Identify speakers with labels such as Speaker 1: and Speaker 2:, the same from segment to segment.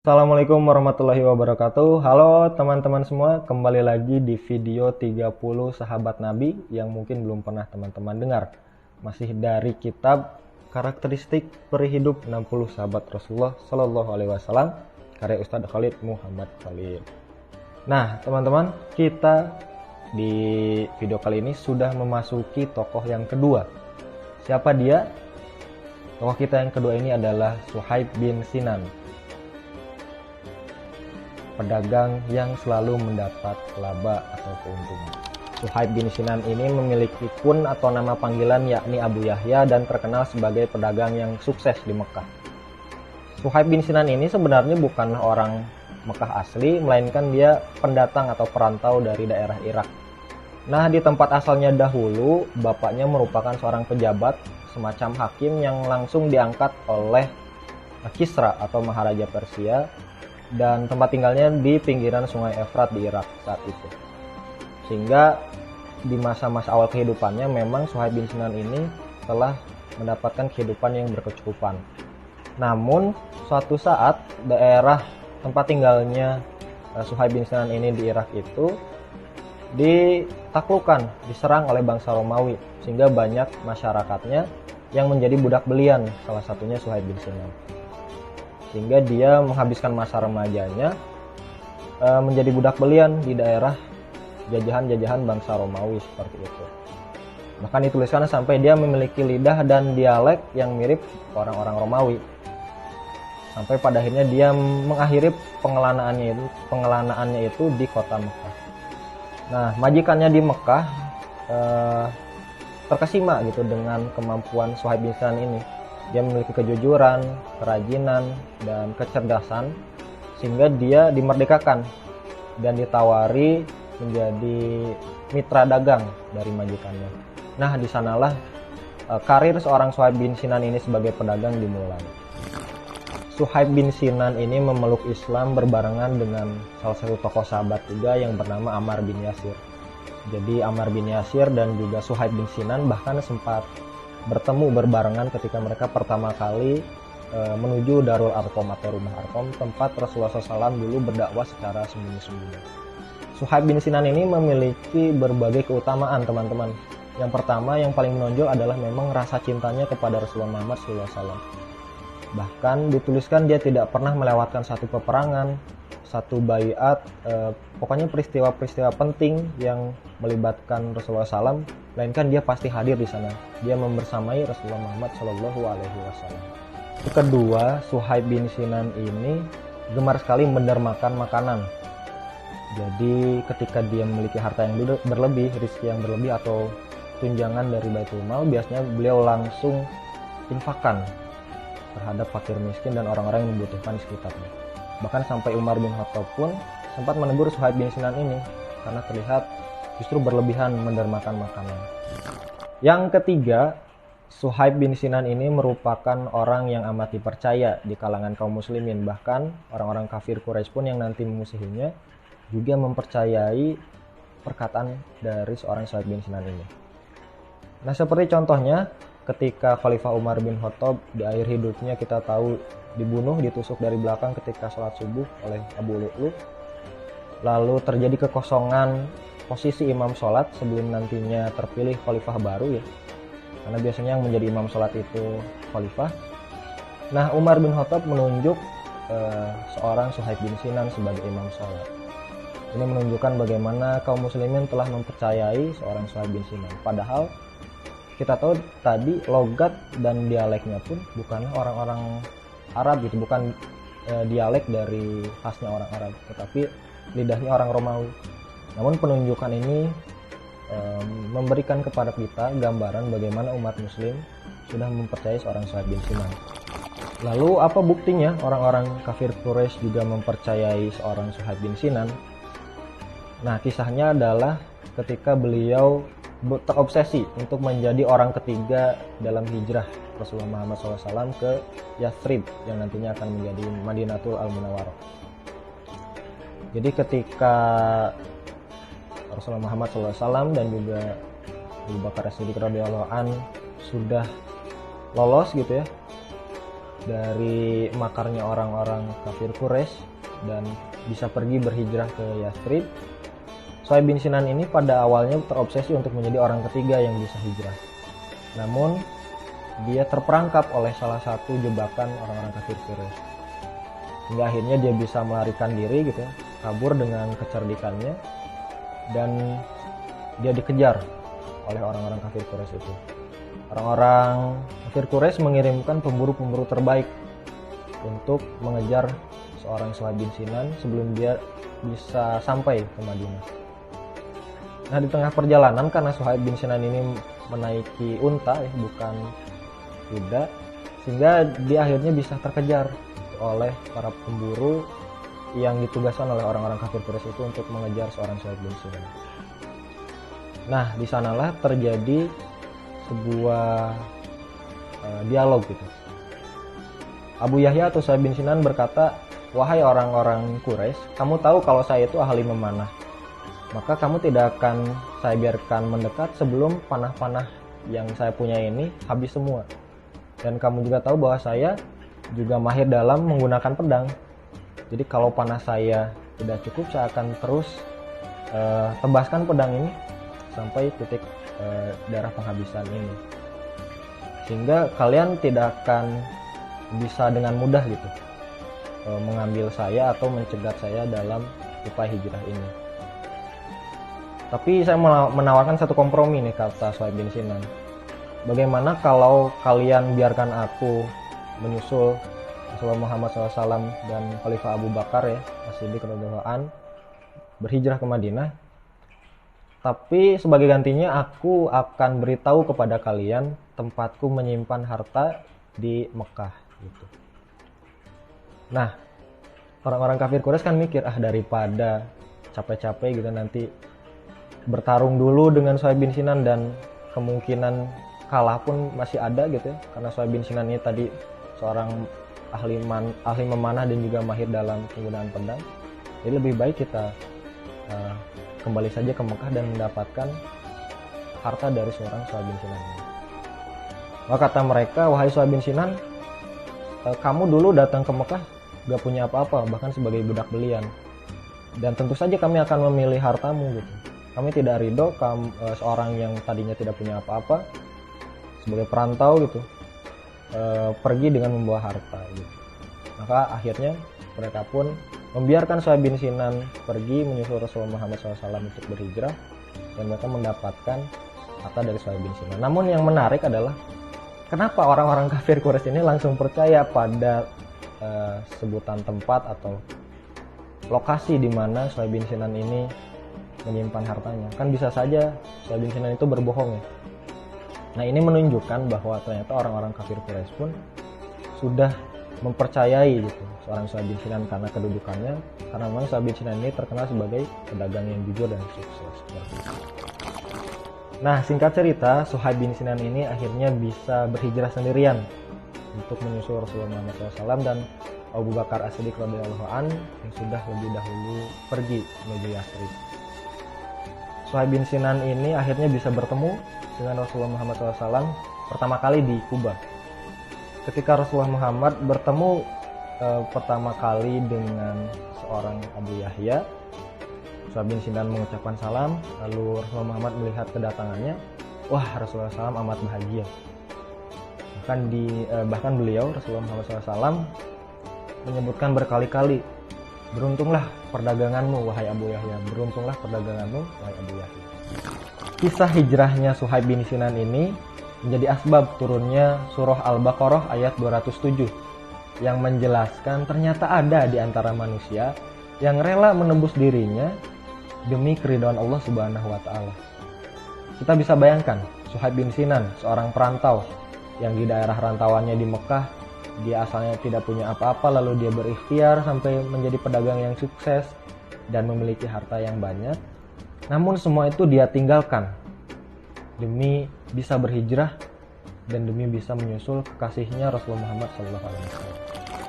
Speaker 1: Assalamualaikum warahmatullahi wabarakatuh. Halo teman-teman semua, kembali lagi di video 30 sahabat Nabi yang mungkin belum pernah teman-teman dengar. Masih dari kitab Karakteristik Peri Hidup 60 Sahabat Rasulullah Shallallahu Alaihi Wasallam karya Ustadz Khalid Muhammad Khalid. Nah teman-teman, kita di video kali ini sudah memasuki tokoh yang kedua. Siapa dia? Tokoh kita yang kedua ini adalah Suhaib bin Sinan, pedagang yang selalu mendapat laba atau keuntungan. Suhaib bin Sinan ini memiliki kun atau nama panggilan yakni Abu Yahya dan terkenal sebagai pedagang yang sukses di Mekah. Suhaib bin Sinan ini sebenarnya bukanlah orang Mekah asli, melainkan dia pendatang atau perantau dari daerah Irak. Nah, di tempat asalnya dahulu, bapaknya merupakan seorang pejabat semacam hakim yang langsung diangkat oleh Kisra atau Maharaja Persia, dan tempat tinggalnya di pinggiran sungai Efrat di Irak saat itu. Sehingga di masa-masa awal kehidupannya memang Suhaib bin Sinan ini telah mendapatkan kehidupan yang berkecukupan. Namun suatu saat daerah tempat tinggalnya Suhaib bin Sinan ini di Irak itu ditaklukkan, diserang oleh bangsa Romawi, sehingga banyak masyarakatnya yang menjadi budak belian, salah satunya Suhaib bin Sinan. Sehingga dia menghabiskan masa remajanya menjadi budak belian di daerah jajahan-jajahan bangsa Romawi seperti itu. Bahkan dituliskan sampai dia memiliki lidah dan dialek yang mirip orang-orang Romawi. Sampai pada akhirnya dia mengakhiri pengelanaannya itu di kota Mekah. Nah, majikannya di Mekah terkesima gitu dengan kemampuan Suhaib bin Sinan ini. Dia memiliki kejujuran, kerajinan, dan kecerdasan, sehingga dia dimerdekakan dan ditawari menjadi mitra dagang dari majikannya. Nah, di sanalah karir seorang Suhaib bin Sinan ini sebagai pedagang dimulai. Suhaib bin Sinan ini memeluk Islam berbarengan dengan salah satu tokoh sahabat juga yang bernama Ammar bin Yasir. Jadi Ammar bin Yasir dan juga Suhaib bin Sinan bahkan sempat bertemu berbarengan ketika mereka pertama kali menuju Darul Arqam atau rumah Arqam, tempat Rasulullah SAW dulu berdakwah secara sembunyi-sembunyi. Suhaib bin Sinan ini memiliki berbagai keutamaan, teman-teman. Yang pertama, yang paling menonjol adalah memang rasa cintanya kepada Rasulullah Muhammad SAW. Bahkan dituliskan dia tidak pernah melewatkan satu peperangan, satu baiat, pokoknya peristiwa-peristiwa penting yang melibatkan Rasulullah SAW, melainkan dia pasti hadir di sana. Dia membersamai Rasulullah Muhammad Shallallahu Alaihi Wasallam. Kedua, Suhaib bin Sinan ini gemar sekali mendermakan makanan. Jadi ketika dia memiliki harta yang berlebih, rezeki yang berlebih atau tunjangan dari Baitul Mal, biasanya beliau langsung infakkan terhadap fakir miskin dan orang-orang yang membutuhkan di sekitarnya. Bahkan sampai Umar bin Khattab pun sempat menegur Suhaib bin Sinan ini karena terlihat justru berlebihan mendermakan makanan. Yang ketiga, Suhaib bin Sinan ini merupakan orang yang amat dipercaya di kalangan kaum muslimin. Bahkan orang-orang kafir Quraisy pun yang nanti memusuhinya juga mempercayai perkataan dari seorang Suhaib bin Sinan ini. Nah, seperti contohnya ketika Khalifah Umar bin Khattab di akhir hidupnya kita tahu dibunuh, ditusuk dari belakang ketika sholat subuh oleh Abu Lu'lu'. Lalu terjadi kekosongan posisi imam sholat sebelum nantinya terpilih khalifah baru ya. Karena biasanya yang menjadi imam sholat itu khalifah. Nah, Umar bin Khattab menunjuk seorang Suhaib bin Sinan sebagai imam sholat. Ini menunjukkan bagaimana kaum muslimin telah mempercayai seorang Suhaib bin Sinan. Padahal kita tahu tadi logat dan dialeknya pun bukanlah orang-orang Arab gitu, bukan dialek dari khasnya orang Arab, tetapi lidahnya orang Romawi. Namun penunjukan ini memberikan kepada kita gambaran bagaimana umat muslim sudah mempercayai seorang Suhaib bin Sinan. Lalu apa buktinya orang-orang kafir Quraisy juga mempercayai seorang Suhaib bin Sinan? Nah, kisahnya adalah ketika beliau terobsesi untuk menjadi orang ketiga dalam hijrah Rasulullah Muhammad SAW ke Yathrib yang nantinya akan menjadi Madinatul Al-Munawwarah. Jadi ketika Rasulullah Muhammad SAW dan juga Abu Bakar As-Siddiq radhiyallahu an sudah lolos gitu ya dari makarnya orang-orang kafir Quraisy dan bisa pergi berhijrah ke Yathrib. Suhaib bin Sinan ini pada awalnya terobsesi untuk menjadi orang ketiga yang bisa hijrah. Namun dia terperangkap oleh salah satu jebakan orang-orang kafir Quraisy. Hingga akhirnya dia bisa melarikan diri gitu, kabur dengan kecerdikannya, dan dia dikejar oleh orang-orang kafir Quraisy itu. Orang-orang kafir Quraisy mengirimkan pemburu-pemburu terbaik untuk mengejar seorang Suhaib bin Sinan sebelum dia bisa sampai ke Madinah. Nah, di tengah perjalanan, karena Suhaib bin Sinan ini menaiki unta, bukan kuda, sehingga dia akhirnya bisa terkejar oleh para pemburu yang ditugaskan oleh orang-orang kafir Quraisy itu untuk mengejar seorang Suhaib bin Sinan. Nah, di sanalah terjadi sebuah dialog gitu. Abu Yahya atau Suhaib bin Sinan berkata, "Wahai orang-orang Quraisy, kamu tahu kalau saya itu ahli memanah. Maka kamu tidak akan saya biarkan mendekat sebelum panah-panah yang saya punya ini habis semua. Dan kamu juga tahu bahwa saya juga mahir dalam menggunakan pedang. Jadi kalau panah saya tidak cukup, saya akan terus tebaskan pedang ini sampai titik darah penghabisan ini. Sehingga kalian tidak akan bisa dengan mudah gitu mengambil saya atau mencegat saya dalam upaya hijrah ini. Tapi saya menawarkan satu kompromi nih," kata Suhaib bin Sinan. "Bagaimana kalau kalian biarkan aku menyusul Rasulullah Muhammad SAW dan Khalifah Abu Bakar ya, As-Siddiq radhiyallahu an, berhijrah ke Madinah. Tapi sebagai gantinya aku akan beritahu kepada kalian tempatku menyimpan harta di Mekah." Gitu. Nah, orang-orang kafir Quraisy kan mikir, daripada capek-capek gitu nanti bertarung dulu dengan Suhaib bin Sinan dan kemungkinan kalah pun masih ada gitu ya, karena Suhaib bin Sinan ini tadi seorang ahli memanah dan juga mahir dalam penggunaan pedang. Jadi lebih baik kita kembali saja ke Mekah dan mendapatkan harta dari seorang Suhaib bin Sinan ini. Maka kata mereka, "Wahai Suhaib bin Sinan, kamu dulu datang ke Mekah gak punya apa-apa, bahkan sebagai budak belian. Dan tentu saja kami akan memilih hartamu gitu. Kami tidak ridho seorang yang tadinya tidak punya apa-apa sebagai perantau gitu pergi dengan membawa harta gitu." Maka akhirnya mereka pun membiarkan Suhaib bin Sinan pergi menyusul Rasulullah Muhammad SAW untuk berhijrah, dan mereka mendapatkan harta dari Suhaib bin Sinan. Namun yang menarik adalah kenapa orang-orang kafir Quraisy ini langsung percaya pada sebutan tempat atau lokasi di mana Suhaib bin Sinan ini menyimpan hartanya. Kan bisa saja Suhaib bin Sinan itu berbohong ya. Nah, ini menunjukkan bahwa ternyata orang-orang kafir Quraisy pun sudah mempercayai gitu seorang Suhaib bin Sinan karena kedudukannya, karena memang Suhaib bin Sinan ini terkenal sebagai pedagang yang jujur dan sukses. Nah, singkat cerita, Suhaib bin Sinan ini akhirnya bisa berhijrah sendirian untuk menyusul Rasulullah Muhammad SAW dan Abu Bakar As-Siddiq radhiyallahu an yang sudah lebih dahulu pergi menuju Yathrib. Suhaib bin Sinan ini akhirnya bisa bertemu dengan Rasulullah Muhammad SAW pertama kali di Kuba. Ketika Rasulullah Muhammad bertemu pertama kali dengan seorang Abu Yahya, Suhaib bin Sinan mengucapkan salam, lalu Rasulullah Muhammad melihat kedatangannya. Wah, Rasulullah SAW amat bahagia. Bahkan beliau Rasulullah Muhammad SAW menyebutkan berkali-kali, "Beruntunglah perdaganganmu wahai Abu Yahya, beruntunglah perdaganganmu wahai Abu Yahya." Kisah hijrahnya Suhaib bin Sinan ini menjadi asbab turunnya surah Al-Baqarah ayat 207 yang menjelaskan ternyata ada di antara manusia yang rela menembus dirinya demi keridhaan Allah Subhanahu wa taala. Kita bisa bayangkan Suhaib bin Sinan, seorang perantau yang di daerah rantauannya di Mekah, dia asalnya tidak punya apa-apa, lalu dia berikhtiar sampai menjadi pedagang yang sukses dan memiliki harta yang banyak. Namun semua itu dia tinggalkan demi bisa berhijrah dan demi bisa menyusul kekasihnya Rasulullah Muhammad SAW.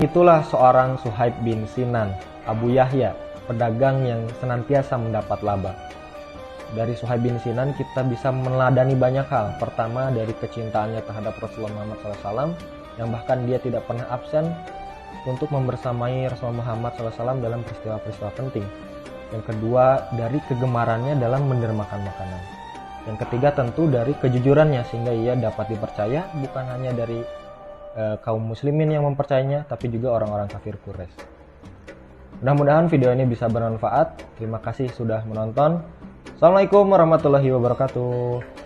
Speaker 1: Itulah seorang Suhaib bin Sinan, Abu Yahya, pedagang yang senantiasa mendapat laba. Dari Suhaib bin Sinan kita bisa meneladani banyak hal. Pertama, dari kecintaannya terhadap Rasulullah Muhammad SAW, yang bahkan dia tidak pernah absen untuk membersamai Rasulullah Muhammad SAW dalam peristiwa-peristiwa penting. Yang kedua, dari kegemarannya dalam mendermakan makanan. Yang ketiga, tentu dari kejujurannya, sehingga ia dapat dipercaya bukan hanya dari kaum muslimin yang mempercayainya, tapi juga orang-orang kafir Quraisy. Mudah-mudahan video ini bisa bermanfaat. Terima kasih sudah menonton. Assalamualaikum warahmatullahi wabarakatuh.